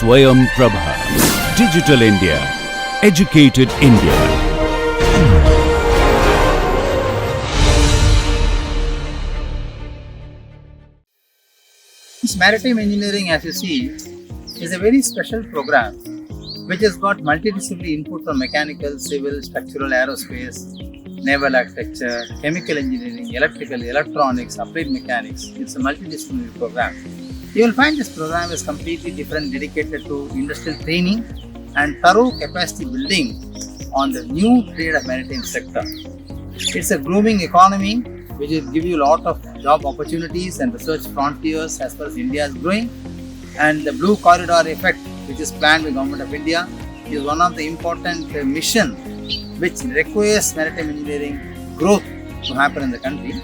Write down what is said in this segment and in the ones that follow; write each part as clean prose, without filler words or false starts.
Swayam Prabha. Digital India. Educated India. This maritime engineering, as you see, is a very special program which has got multidisciplinary input from mechanical, civil, structural, aerospace, naval architecture, chemical engineering, electrical, electronics, applied mechanics. It's a multidisciplinary program. You will find this program is completely different, dedicated to industrial training and thorough capacity building on the new trade of maritime sector. It's a grooming economy which will give you a lot of job opportunities and research frontiers as far as India is growing. And the Blue Corridor effect, which is planned by Government of India, is one of the important mission which requires maritime engineering growth to happen in the country.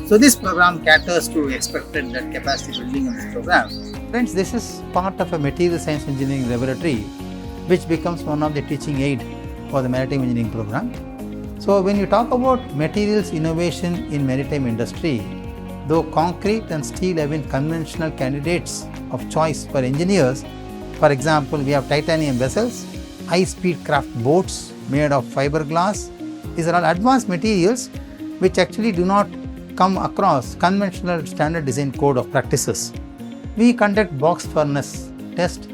So this program caters to expected that capacity building in this program. Friends, this is part of a material science engineering laboratory which becomes one of the teaching aid for the maritime engineering program. So when you talk about materials innovation in maritime industry, though concrete and steel have been conventional candidates of choice for engineers, for example, we have titanium vessels, high-speed craft boats made of fiberglass. These are all advanced materials which actually do not come across conventional standard design code of practices. We conduct box furnace test,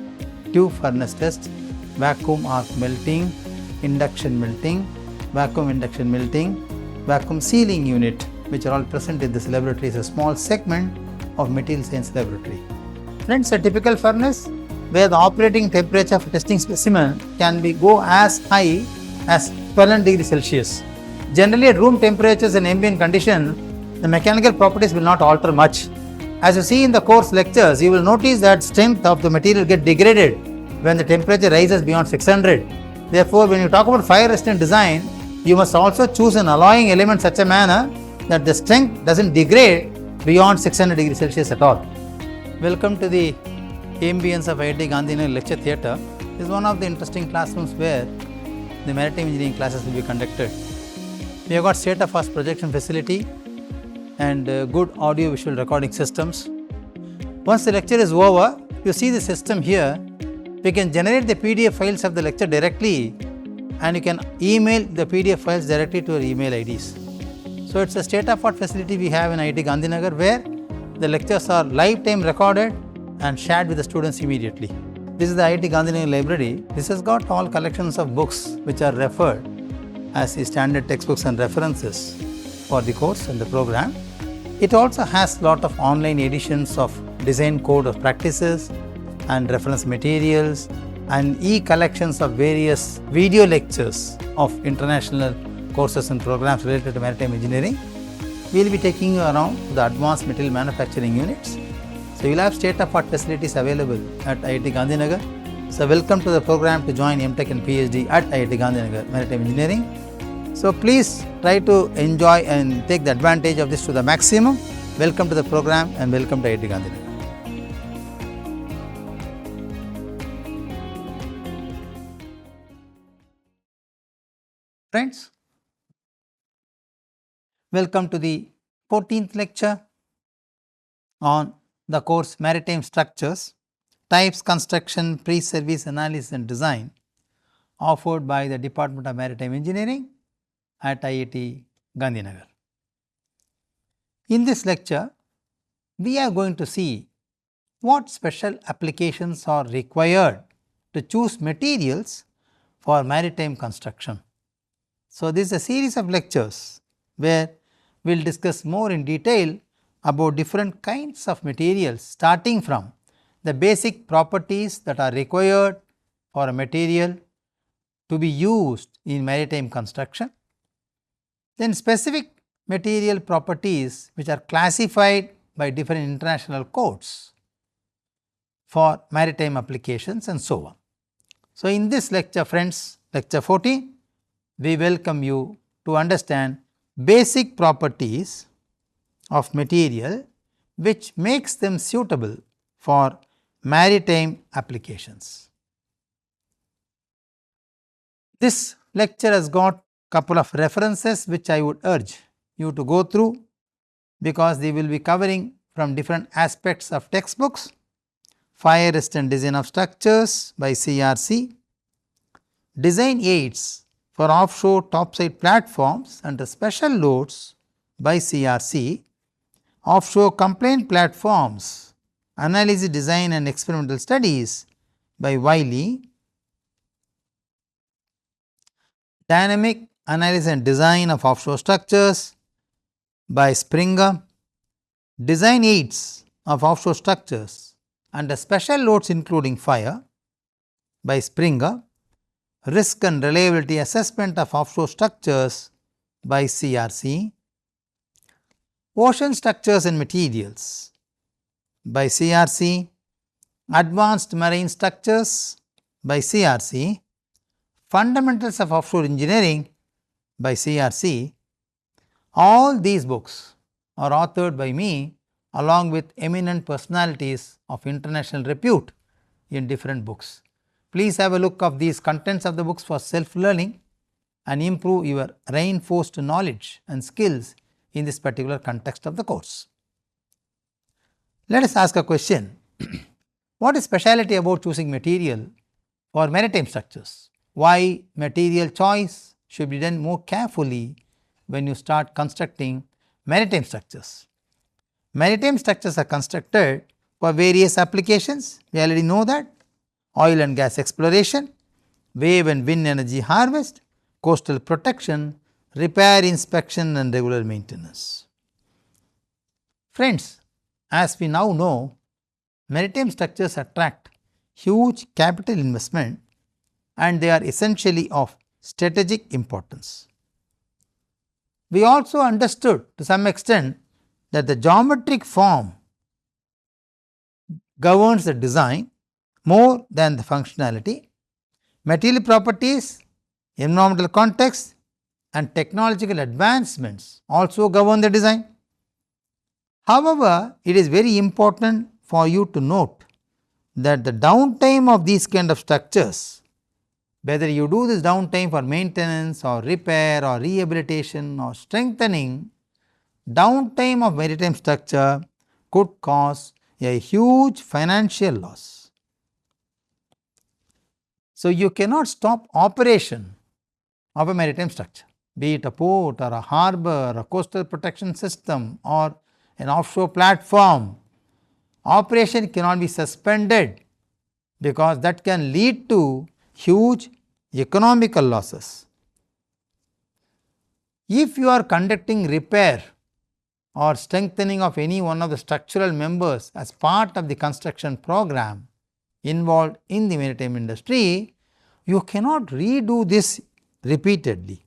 tube furnace test, vacuum arc melting, induction melting, vacuum induction melting, vacuum sealing unit, which are all present in this laboratory is a small segment of material science laboratory. Friends, a typical furnace where the operating temperature for testing specimen can go as high as 12 degrees Celsius. Generally at room temperatures and ambient condition, the mechanical properties will not alter much. As you see in the course lectures, you will notice that strength of the material get degraded when the temperature rises beyond 600. Therefore, when you talk about fire resistant design, you must also choose an alloying element such a manner that the strength doesn't degrade beyond 600 degrees Celsius at all. Welcome to the ambience of IIT Gandhinagar Lecture Theatre. This is one of the interesting classrooms where the maritime engineering classes will be conducted. We have got state-of-the-art projection facility and good audio-visual recording systems. Once the lecture is over, you see the system here. We can generate the PDF files of the lecture directly and you can email the PDF files directly to your email IDs. So it's a state-of-the-art facility we have in IIT Gandhinagar where the lectures are lifetime recorded and shared with the students immediately. This is the IIT Gandhinagar library. This has got all collections of books which are referred as the standard textbooks and references for the course and the program. It also has lot of online editions of design code of practices and reference materials and e-collections of various video lectures of international courses and programs related to maritime engineering. We will be taking you around to the advanced material manufacturing units. So you will have state-of-the-art facilities available at IIT Gandhinagar. So welcome to the program to join MTech and PhD at IIT Gandhinagar Maritime Engineering. So please try to enjoy and take the advantage of this to the maximum. Welcome to the program and welcome to IIT Gandhinagar. Friends, welcome to the 14th lecture on the course Maritime Structures, Types, Construction, Pre-Service Analysis and Design, offered by the Department of Maritime Engineering at IIT Gandhinagar. In this lecture, we are going to see what special applications are required to choose materials for maritime construction. So, this is a series of lectures where we will discuss more in detail about different kinds of materials, starting from the basic properties that are required for a material to be used in maritime construction, then specific material properties which are classified by different international codes for maritime applications and so on. So, in this lecture, friends, lecture 14, we welcome you to understand basic properties of material which makes them suitable for maritime applications. This lecture has got couple of references which I would urge you to go through, because they will be covering from different aspects of textbooks. fire resistant design of structures by CRC, design aids for offshore topside platforms under special loads by CRC, offshore complaint platforms, analysis, design and experimental studies by Wiley, dynamic analysis and design of offshore structures by Springer, design aids of offshore structures under special loads including fire by Springer, risk and reliability assessment of offshore structures by CRC, ocean structures and materials by CRC, advanced marine structures by CRC, fundamentals of offshore engineering by CRC. All these books are authored by me along with eminent personalities of international repute in different books. Please have a look of these contents of the books for self-learning and improve your reinforced knowledge and skills in this particular context of the course. Let us ask a question. What is speciality about choosing material for maritime structures? Why material choice should be done more carefully when you start constructing maritime structures? Maritime structures are constructed for various applications. We already know that: oil and gas exploration, wave and wind energy harvest, coastal protection, repair, inspection and regular maintenance. Friends, as we now know, maritime structures attract huge capital investment and they are essentially of strategic importance. We also understood to some extent that the geometric form governs the design more than the functionality. Material properties, environmental context and technological advancements also govern the design. However, it is very important for you to note that the downtime of these kind of structures, whether you do this downtime for maintenance or repair or rehabilitation or strengthening, downtime of maritime structure could cause a huge financial loss. So, you cannot stop operation of a maritime structure, be it a port or a harbor, a coastal protection system or an offshore platform. Operation cannot be suspended because that can lead to huge economical losses. If you are conducting repair or strengthening of any one of the structural members as part of the construction program involved in the maritime industry, you cannot redo this repeatedly.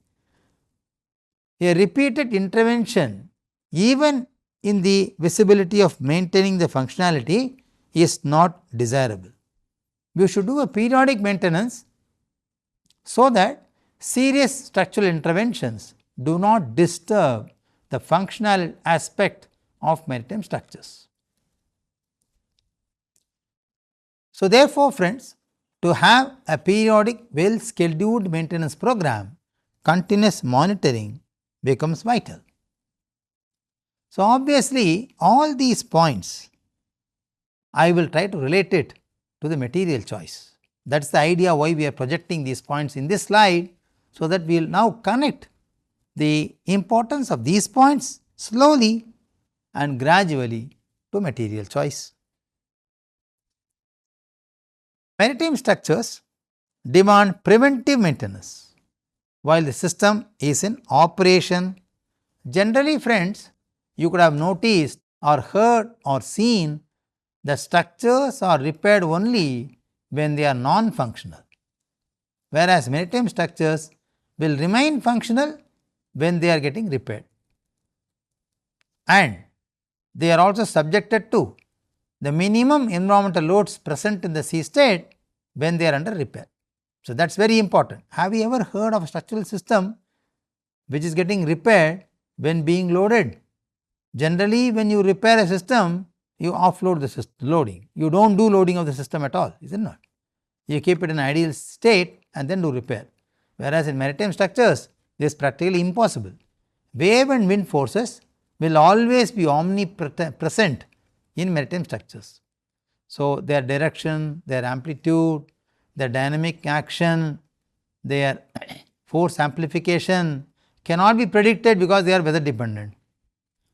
A repeated intervention, even in the visibility of maintaining the functionality, is not desirable. You should do a periodic maintenance so that serious structural interventions do not disturb the functional aspect of maritime structures. So, therefore, friends, to have a periodic well scheduled maintenance program, continuous monitoring becomes vital. So, obviously, all these points I will try to relate it to the material choice. That is the idea why we are projecting these points in this slide, so that we will now connect the importance of these points slowly and gradually to material choice. Maritime structures demand preventive maintenance while the system is in operation. Generally, friends, you could have noticed or heard or seen that structures are repaired only when they are non-functional, whereas maritime structures will remain functional when they are getting repaired, and they are also subjected to the minimum environmental loads present in the sea state when they are under repair. So, that is very important. Have you ever heard of a structural system which is getting repaired when being loaded? Generally, when you repair a system, you offload the system loading. You do not do loading of the system at all, is it not? You keep it in an ideal state and then do repair. Whereas in maritime structures, this is practically impossible. Wave and wind forces will always be omnipresent in maritime structures. So, their direction, their amplitude, their dynamic action, their force amplification cannot be predicted because they are weather dependent.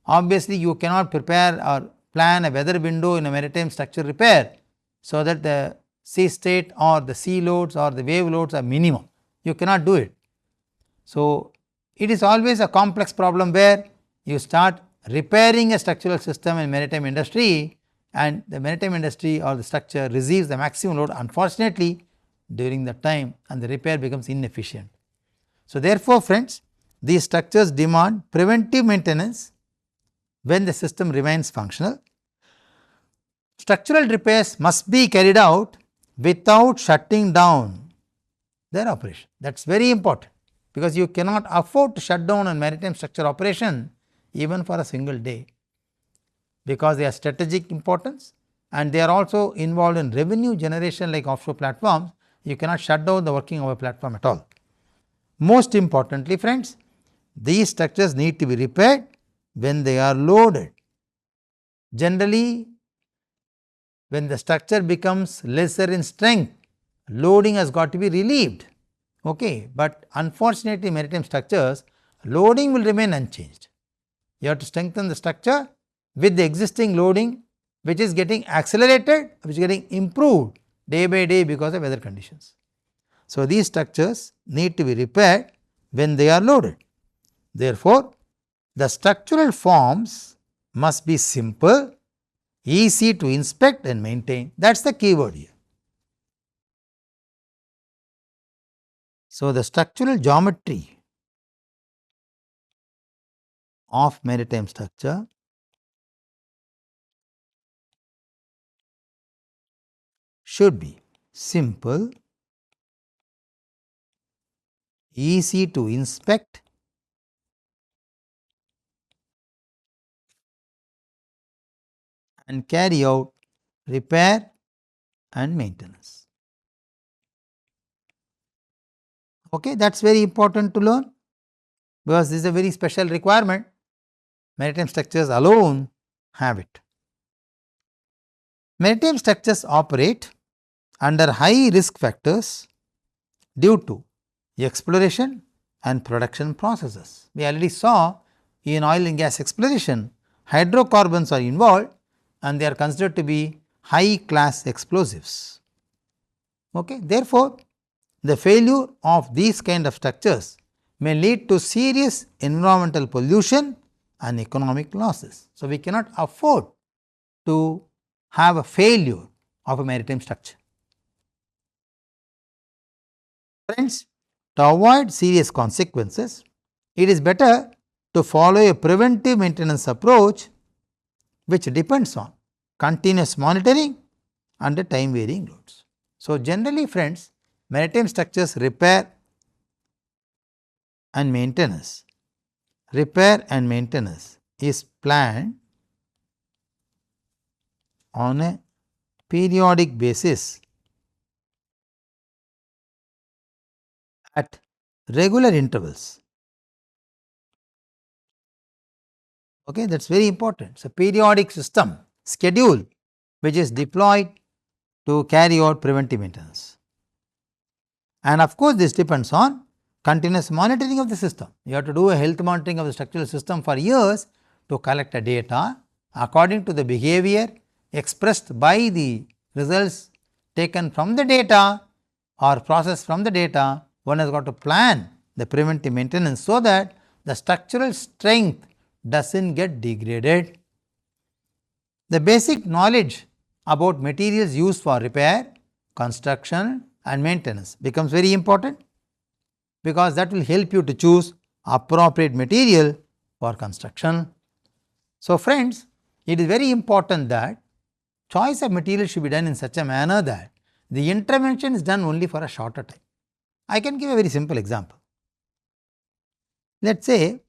Obviously, you cannot prepare or plan a weather window in a maritime structure repair so that the sea state or the sea loads or the wave loads are minimum. You cannot do it. So, it is always a complex problem where you start repairing a structural system in maritime industry and the maritime industry or the structure receives the maximum load unfortunately during that time and the repair becomes inefficient. So, therefore, friends, these structures demand preventive maintenance when the system remains functional. Structural repairs must be carried out without shutting down their operation. That is very important because you cannot afford to shut down a maritime structure operation even for a single day, because they are strategic importance and they are also involved in revenue generation like offshore platforms. You cannot shut down the working of a platform at all. Most importantly, friends, these structures need to be repaired when they are loaded. Generally, when the structure becomes lesser in strength, loading has got to be relieved. Okay. But unfortunately, maritime structures, loading will remain unchanged. You have to strengthen the structure with the existing loading, which is getting accelerated, which is getting improved day by day because of weather conditions. So, these structures need to be repaired when they are loaded. Therefore, the structural forms must be simple, easy to inspect and maintain. That is the key word here. So, the structural geometry of maritime structure should be simple, easy to inspect and carry out repair and maintenance. Okay, that is very important to learn because this is a very special requirement. Maritime structures alone have it. Maritime structures operate under high risk factors due to exploration and production processes. We already saw in oil and gas exploration, hydrocarbons are involved and they are considered to be high class explosives. Okay. Therefore, the failure of these kind of structures may lead to serious environmental pollution and economic losses. So, we cannot afford to have a failure of a maritime structure. Friends, to avoid serious consequences, it is better to follow a preventive maintenance approach which depends on continuous monitoring under time varying loads. So, generally friends, maritime structures repair and maintenance is planned on a periodic basis at regular intervals. Okay, that is very important. It is a periodic system schedule which is deployed to carry out preventive maintenance. And of course, this depends on continuous monitoring of the system. You have to do a health monitoring of the structural system for years to collect the data according to the behavior expressed by the results taken from the data or processed from the data. One has got to plan the preventive maintenance so that the structural strength does not get degraded. The basic knowledge about materials used for repair, construction and maintenance becomes very important because that will help you to choose appropriate material for construction. So, friends, it is very important that choice of material should be done in such a manner that the intervention is done only for a shorter time. I can give a very simple example. Let us say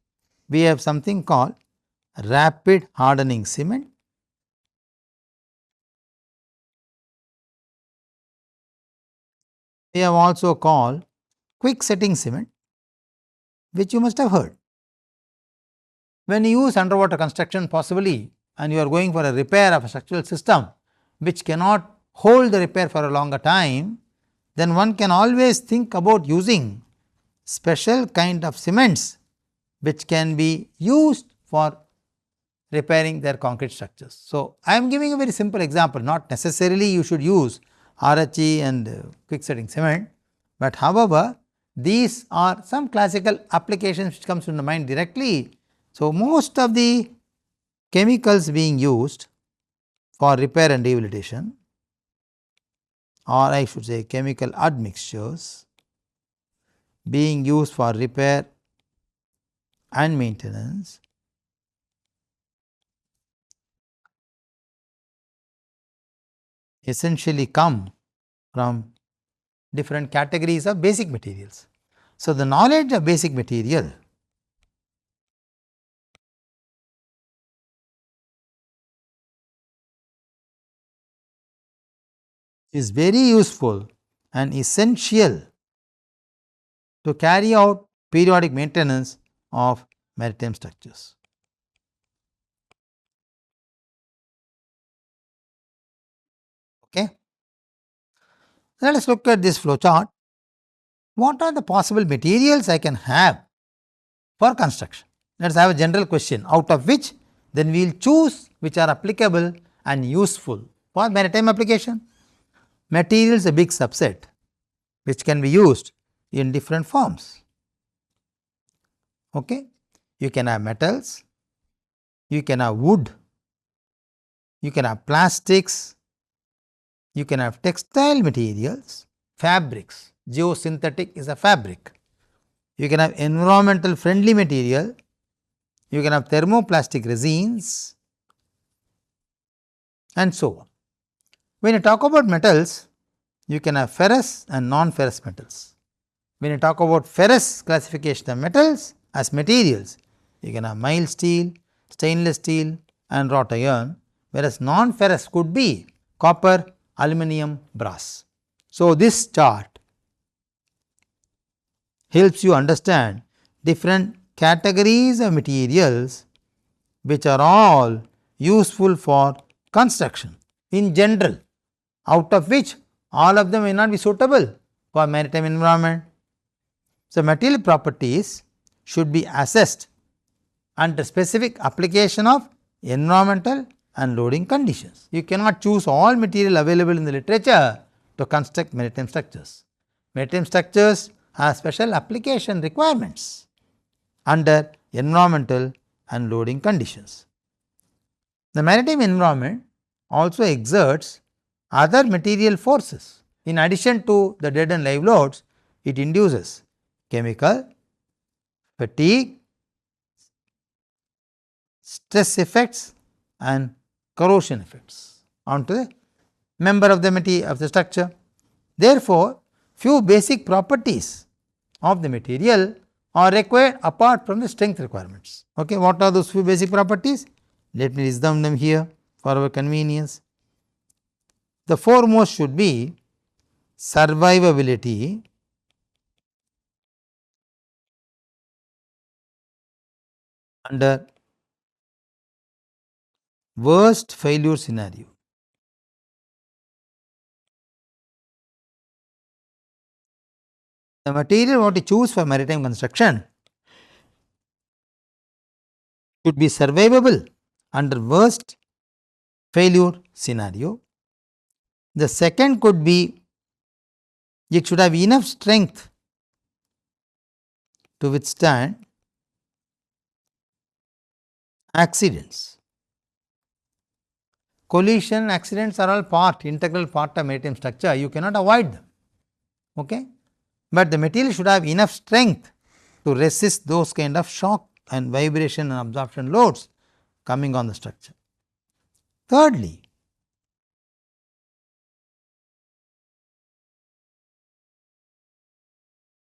we have something called rapid hardening cement. We have also called quick setting cement, which you must have heard. When you use underwater construction possibly and you are going for a repair of a structural system, which cannot hold the repair for a longer time, then one can always think about using special kind of cements which can be used for repairing their concrete structures. So, I am giving a very simple example, not necessarily you should use RHE and quick setting cement, but however, these are some classical applications which comes to the mind directly. So, most of the chemicals being used for repair and rehabilitation, or I should say chemical admixtures being used for repair and maintenance essentially come from different categories of basic materials. So, the knowledge of basic material is very useful and essential to carry out periodic maintenance of maritime structures. Okay. Let us look at this flow chart. What are the possible materials I can have for construction? Let us have a general question, out of which then we will choose which are applicable and useful for maritime application. Material is a big subset which can be used in different forms. Okay. You can have metals, you can have wood, you can have plastics, you can have textile materials, fabrics, geosynthetic is a fabric. You can have environmental friendly material, you can have thermoplastic resins and so on. When you talk about metals, you can have ferrous and non-ferrous metals. When you talk about ferrous classification of metals as materials, you can have mild steel, stainless steel and wrought iron, whereas non-ferrous could be copper, aluminum, brass. So, this chart helps you understand different categories of materials which are all useful for construction in general, out of which all of them may not be suitable for maritime environment. So, material properties should be assessed under specific application of environmental and loading conditions. You cannot choose all material available in the literature to construct maritime structures. Maritime structures have special application requirements under environmental and loading conditions. The maritime environment also exerts other material forces. In addition to the dead and live loads, it induces chemical, fatigue, stress effects and corrosion effects onto the member of the material of the structure. Therefore, few basic properties of the material are required apart from the strength requirements. Okay, what are those few basic properties? Let me list them here for our convenience. The foremost should be survivability, under worst failure scenario. The material what you choose for maritime construction should be survivable under worst failure scenario. The second could be it should have enough strength to withstand accidents. Collision accidents are all integral part of maritime structure, you cannot avoid them. Okay? But the material should have enough strength to resist those kind of shock and vibration and absorption loads coming on the structure. Thirdly,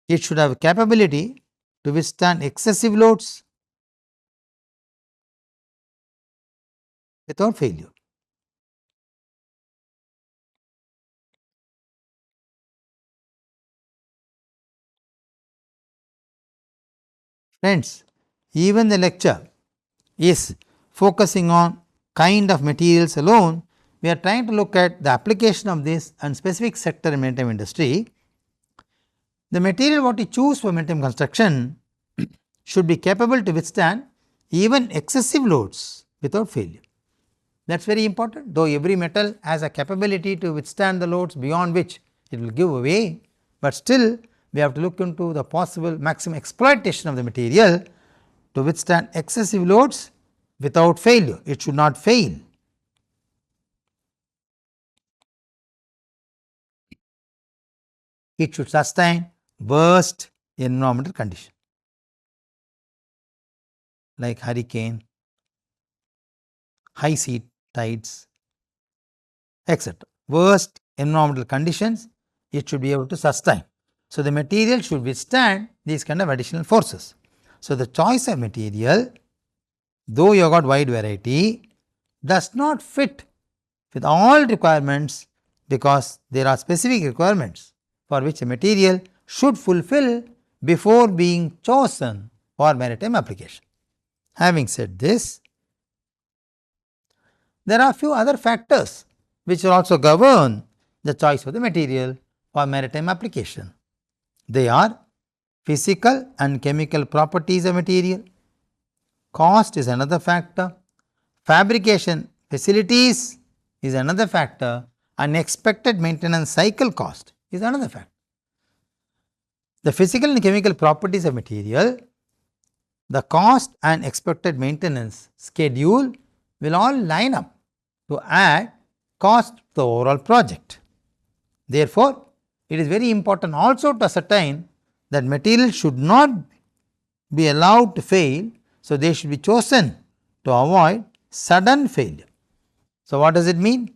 it should have capability to withstand excessive loads without failure. Friends, even the lecture is focusing on kind of materials alone, we are trying to look at the application of this and specific sector in maritime industry. The material what you choose for maritime construction should be capable to withstand even excessive loads without failure. That is very important, though every metal has a capability to withstand the loads beyond which it will give away, but still we have to look into the possible maximum exploitation of the material to withstand excessive loads without failure. It should not fail. It should sustain worst environmental condition like hurricane, high sea tides, etc. Worst environmental conditions it should be able to sustain. So, the material should withstand these kind of additional forces. So, the choice of material, though you have got wide variety, does not fit with all requirements, because there are specific requirements for which a material should fulfill before being chosen for maritime application. Having said this, there are few other factors which will also govern the choice of the material for maritime application. They are physical and chemical properties of material, cost is another factor, fabrication facilities is another factor, and expected maintenance cycle cost is another factor. The physical and chemical properties of material, the cost and expected maintenance schedule will all line up to add cost to the overall project. Therefore, it is very important also to ascertain that material should not be allowed to fail. So, they should be chosen to avoid sudden failure. So, what does it mean?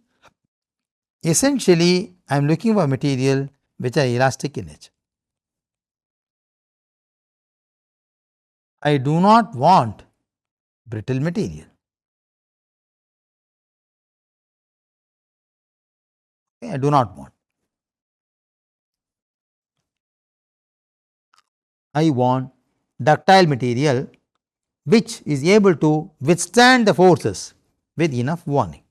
Essentially, I am looking for material which are elastic in nature. I do not want brittle material. Okay, I do not want. I want ductile material which is able to withstand the forces with enough warning.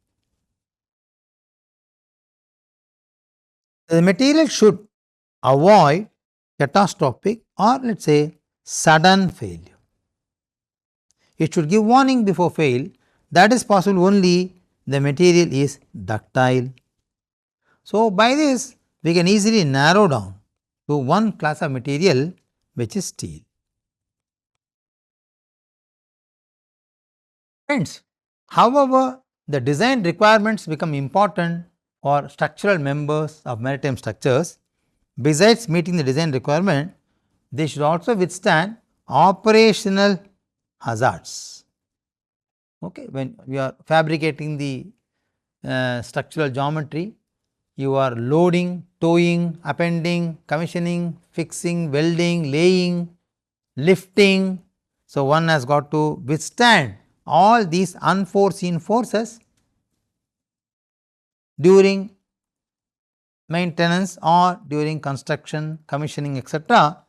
The material should avoid catastrophic or let us say sudden failure. It should give warning before fail. That is possible only the material is ductile. So, by this we can easily narrow down to one class of material which is steel. Friends, however, the design requirements become important for structural members of maritime structures. Besides meeting the design requirement, they should also withstand operational hazards. Okay. When we are fabricating the structural geometry, you are loading, towing, appending, commissioning, fixing, welding, laying, lifting. So, one has got to withstand all these unforeseen forces during maintenance or during construction, commissioning, etc.,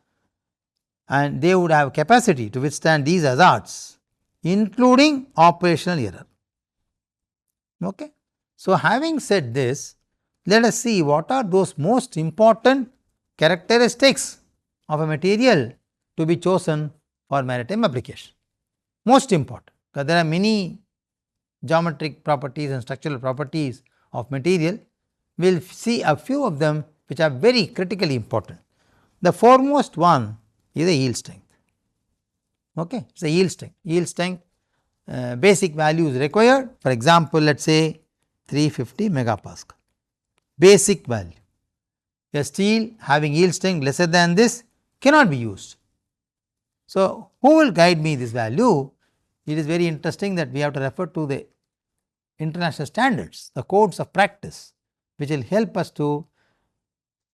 and they would have capacity to withstand these hazards, including operational error. Okay. So, having said this, let us see what are those most important characteristics of a material to be chosen for maritime application. Most important, because there are many geometric properties and structural properties of material. We will see a few of them which are very critically important. The foremost one is the yield strength. Okay. It is a yield strength. Yield strength basic values required, for example, let us say 350 megapascal. Basic value. A steel having yield strength lesser than this cannot be used. So, who will guide me this value? It is very interesting that we have to refer to the international standards, the codes of practice, which will help us to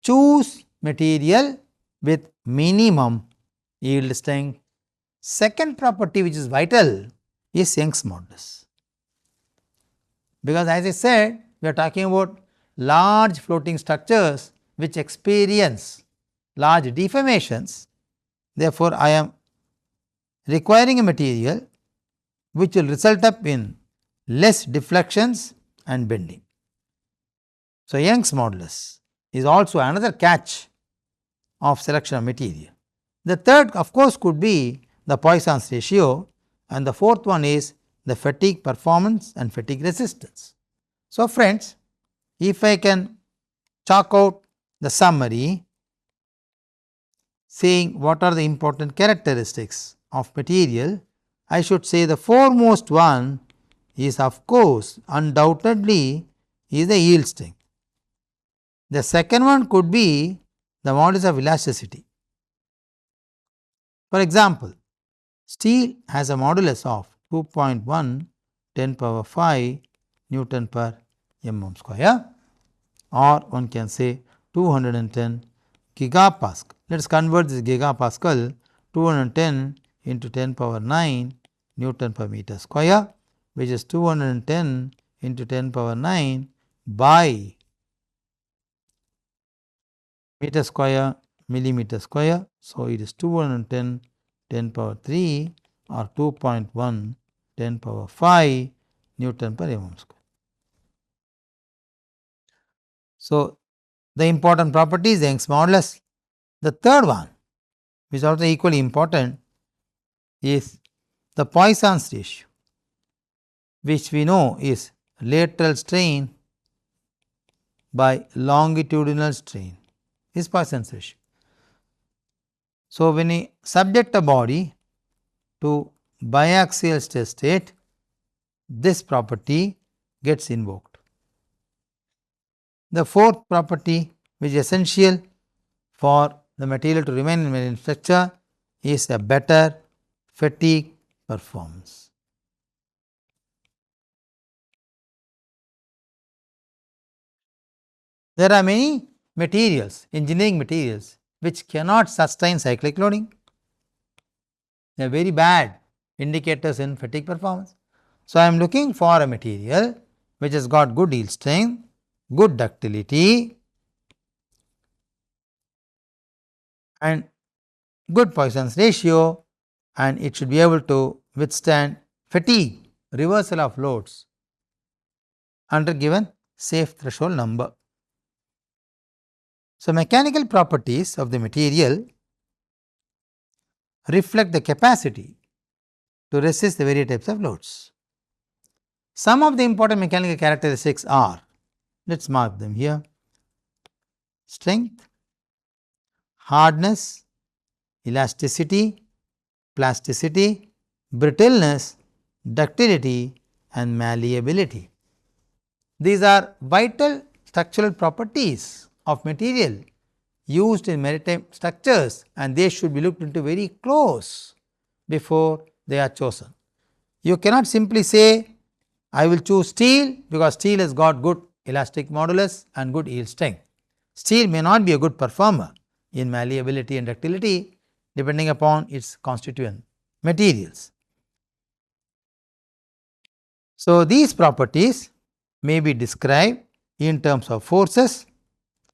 choose material with minimum yield strength. Second property which is vital is Young's modulus, because as I said, we are talking about large floating structures which experience large deformations. Therefore, I am requiring a material which will result up in less deflections and bending. So, Young's modulus is also another catch of selection of material. The third of course could be the Poisson's ratio, and the fourth one is the fatigue performance and fatigue resistance. So, friends, if I can chalk out the summary saying what are the important characteristics of material, I should say the foremost one is of course undoubtedly is the yield strength. The second one could be the modulus of elasticity. For example, steel has a modulus of 2.1 10 power 5 Newton per mm square, or one can say 210 gigapascal. Let us convert this gigapascal 210 into 10 power 9 Newton per meter square, which is 210 into 10 power 9 by meter square millimeter square. So, it is 210 10 power 3 or 2.1 10 power 5 Newton per mm square. So, the important property is Young's modulus. The third one, which is also equally important, is the Poisson's ratio, which we know is lateral strain by longitudinal strain, is Poisson's ratio. So, when we subject a body to biaxial stress state, this property gets invoked. The fourth property, which is essential for the material to remain in marine structure, is a better fatigue performance. There are many materials, engineering materials, which cannot sustain cyclic loading. They are very bad indicators in fatigue performance. So, I am looking for a material which has got good yield strength, good ductility and good Poisson's ratio, and it should be able to withstand fatigue, reversal of loads under given safe threshold number. So, mechanical properties of the material reflect the capacity to resist the various types of loads. Some of the important mechanical characteristics are, let us mark them here: strength, hardness, elasticity, plasticity, brittleness, ductility and malleability. These are vital structural properties of material used in maritime structures, and they should be looked into very close before they are chosen. You cannot simply say I will choose steel because steel has got good elastic modulus and good yield strength. Steel may not be a good performer in malleability and ductility depending upon its constituent materials. So, these properties may be described in terms of forces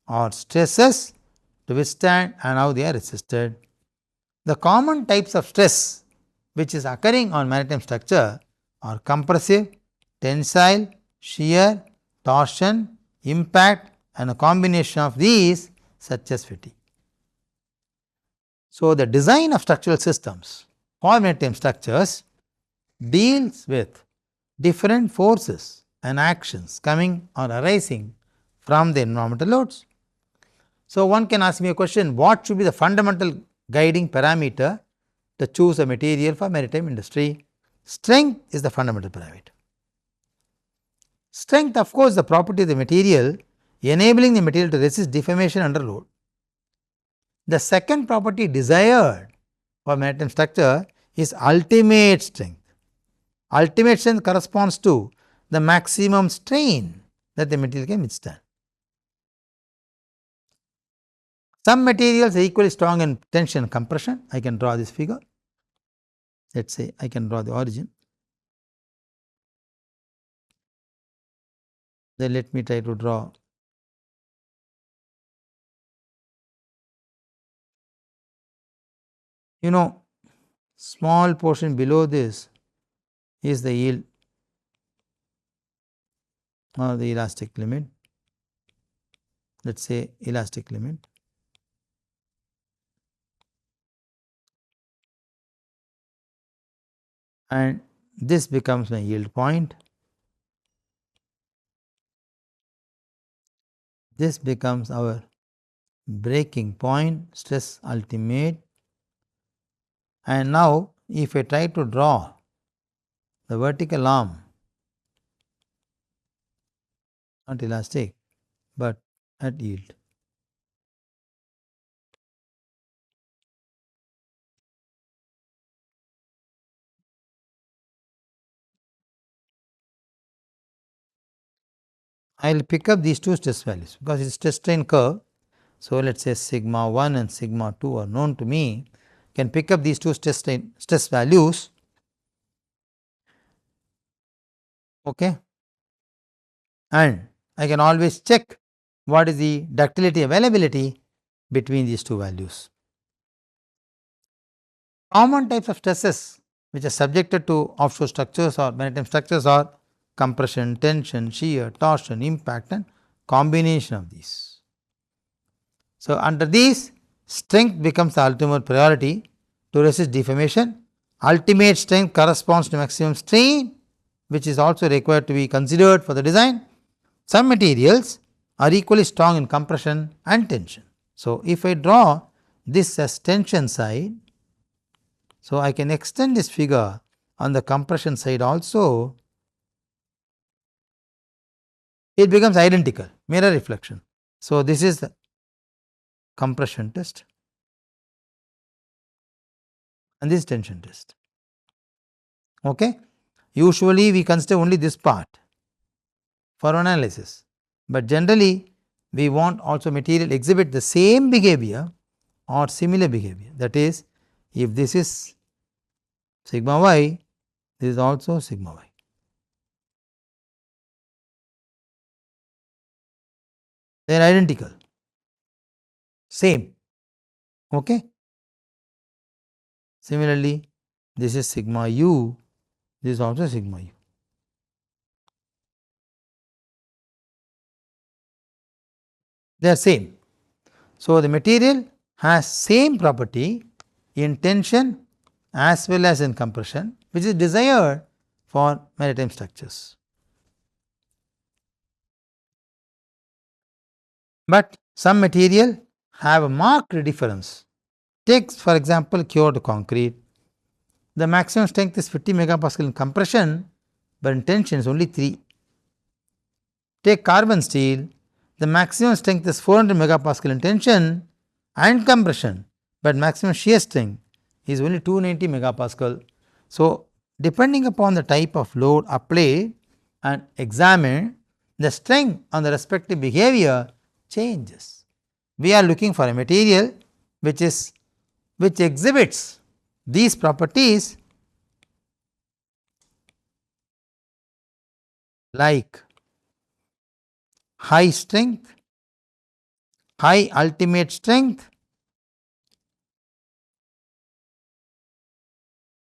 or stresses to withstand and how they are resisted. The common types of stress which is occurring on maritime structure are compressive, tensile, shear, torsion, impact and a combination of these such as fatigue. So, the design of structural systems for maritime structures deals with different forces and actions coming or arising from the environmental loads. So, one can ask me a question, what should be the fundamental guiding parameter to choose a material for maritime industry? Strength is the fundamental parameter. Strength of course, the property of the material enabling the material to resist deformation under load. The second property desired for maritime structure is ultimate strength. Ultimate strength corresponds to the maximum strain that the material can withstand. Some materials are equally strong in tension and compression. I can draw this figure. Let us say I can draw the origin. Then let me try to draw small portion below this is the yield or the elastic limit. let us say elastic limit, and this becomes my yield point, this becomes our breaking point, stress ultimate. And now if I try to draw the vertical arm, not elastic but at yield, I will pick up these two stress values because it is stress strain curve. So, let us say sigma 1 and sigma 2 are known to me, can pick up these two stress values, okay, and I can always check what is the ductility availability between these two values. Common types of stresses which are subjected to offshore structures or maritime structures are compression, tension, shear, torsion, impact, and combination of these. So, under these, strength becomes the ultimate priority to resist deformation. Ultimate strength corresponds to maximum strain, which is also required to be considered for the design. Some materials are equally strong in compression and tension. So, if I draw this as tension side, so I can extend this figure on the compression side also, it becomes identical, mirror reflection. So, this is the compression test and this tension test. Okay. Usually we consider only this part for analysis, but generally we want also material exhibit the same behavior or similar behavior. That is, if this is sigma y, this is also sigma y. They are identical, same. Okay. Similarly, this is sigma u, this is also sigma u. They are same. So, the material has same property in tension as well as in compression, which is desired for maritime structures. But some material have a marked difference. Take for example cured concrete. The maximum strength is 50 megapascal in compression, but in tension is only 3. Take carbon steel. The maximum strength is 400 megapascal in tension and compression, but maximum shear strength is only 290 megapascal. So, depending upon the type of load applied and examined, the strength on the respective behavior changes. We are looking for a material which exhibits these properties like high strength, high ultimate strength,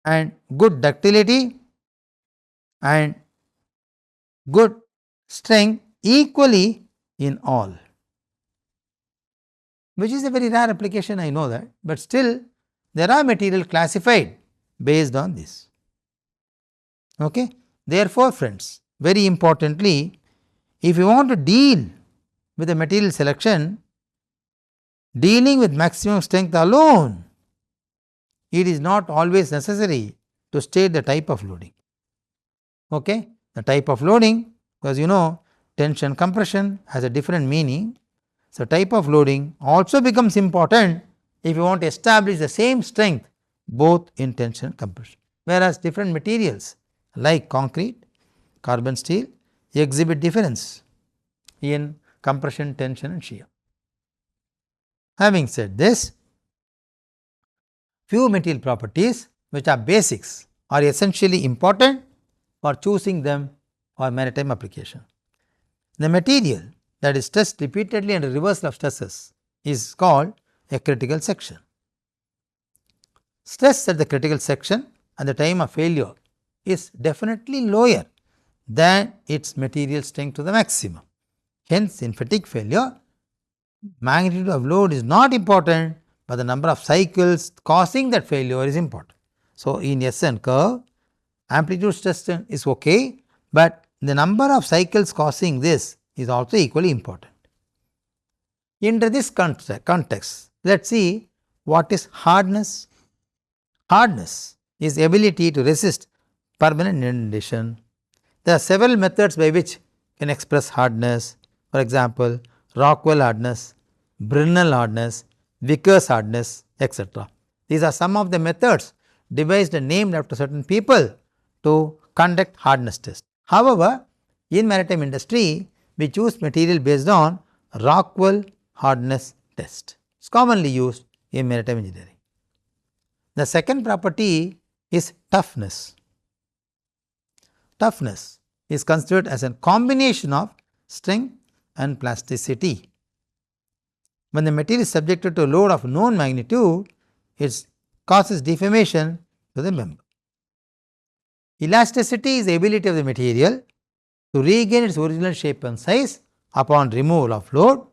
and good ductility and good strength equally in all, which is a very rare application, I know that, but still there are material classified based on this. Okay. Therefore, friends, very importantly, if you want to deal with the material selection, dealing with maximum strength alone, it is not always necessary to state the type of loading. Okay. The type of loading, because you know tension compression has a different meaning. So, type of loading also becomes important if you want to establish the same strength both in tension and compression, whereas different materials like concrete, carbon steel exhibit difference in compression, tension and shear. Having said this, few material properties which are basics are essentially important for choosing them for maritime application. The material that is stressed repeatedly under reversal of stresses is called a critical section. Stress at the critical section at the time of failure is definitely lower than its material strength to the maximum. Hence, in fatigue failure, magnitude of load is not important, but the number of cycles causing that failure is important. So, in S&N curve, amplitude stress is okay, but the number of cycles causing this is also equally important. Into this context, let us see what is hardness. Hardness is ability to resist permanent indentation. There are several methods by which can express hardness. For example, Rockwell hardness, Brinell hardness, Vickers hardness, etc. These are some of the methods devised and named after certain people to conduct hardness test. However, in maritime industry, we choose material based on Rockwell hardness test. It is commonly used in maritime engineering. The second property is toughness. Toughness is considered as a combination of strength and plasticity. When the material is subjected to a load of known magnitude, it causes deformation to the member. Elasticity is the ability of the material to regain its original shape and size upon removal of load.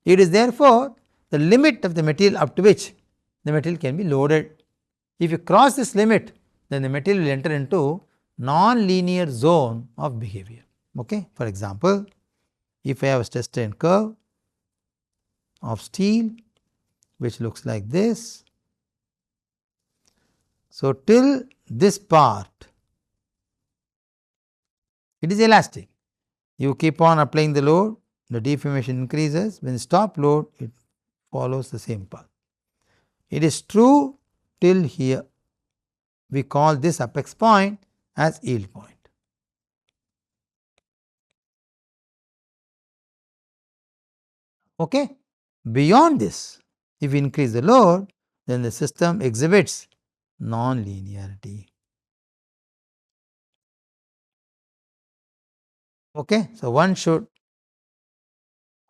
It is therefore the limit of the material up to which the material can be loaded. If you cross this limit, then the material will enter into non-linear zone of behavior. Okay? For example, if I have a stress strain curve of steel which looks like this. So, till this part it is elastic. You keep on applying the load, the deformation increases. When you stop load, it follows the same path. It is true till here. We call this apex point as yield point. Okay? Beyond this, if we increase the load, then the system exhibits non-linearity. Okay? So, one should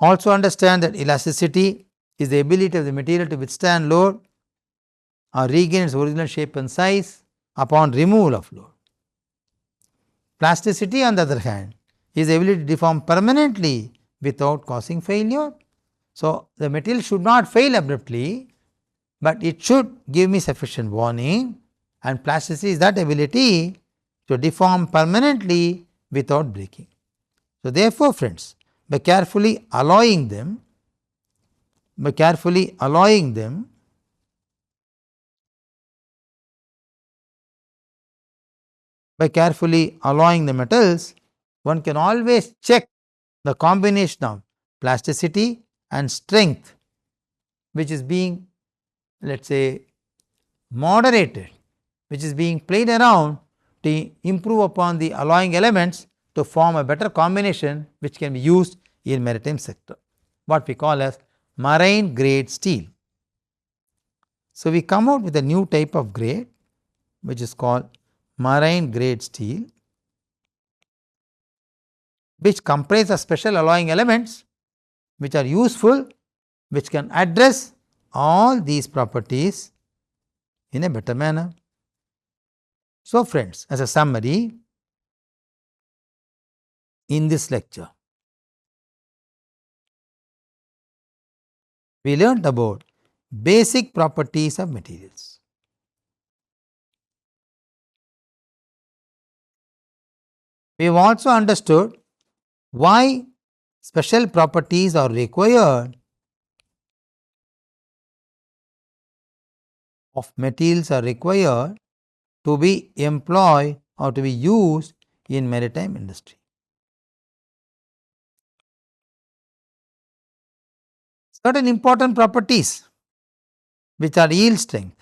also understand that elasticity is the ability of the material to withstand load or regain its original shape and size upon removal of load. Plasticity, on the other hand, is the ability to deform permanently without causing failure. So, the material should not fail abruptly, but it should give me sufficient warning, and plasticity is that ability to deform permanently without breaking. So, therefore, friends, by carefully alloying them, the metals, one can always check the combination of plasticity and strength which is being, let us say, moderated, which is being played around to improve upon the alloying elements to form a better combination which can be used in maritime sector, what we call as marine grade steel. So, we come out with a new type of grade which is called marine grade steel, which comprise of special alloying elements which are useful, which can address all these properties in a better manner. So, friends, as a summary, in this lecture, we learnt about basic properties of materials. We have also understood why special properties are required of materials are required to be employed or to be used in maritime industry. Certain important properties which are yield strength,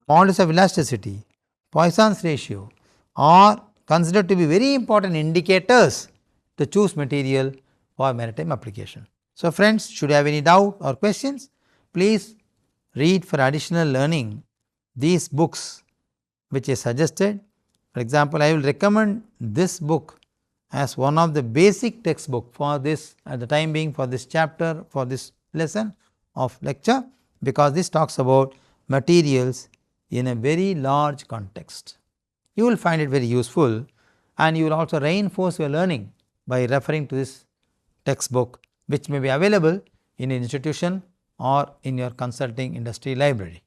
modulus of elasticity, Poisson's ratio are considered to be very important indicators to choose material for maritime application. So, friends, should you have any doubt or questions, please read for additional learning these books which is suggested. For example, I will recommend this book as one of the basic textbook for this at the time being for this chapter, for this lesson of lecture, because this talks about materials in a very large context. You will find it very useful, and you will also reinforce your learning by referring to this textbook, which may be available in an institution or in your consulting industry library.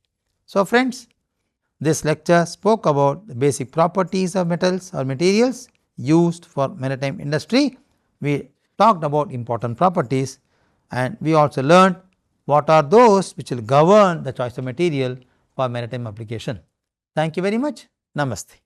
So, friends, this lecture spoke about the basic properties of metals or materials used for maritime industry. We talked about important properties, and we also learned what are those which will govern the choice of material for maritime application. Thank you very much. Namaste.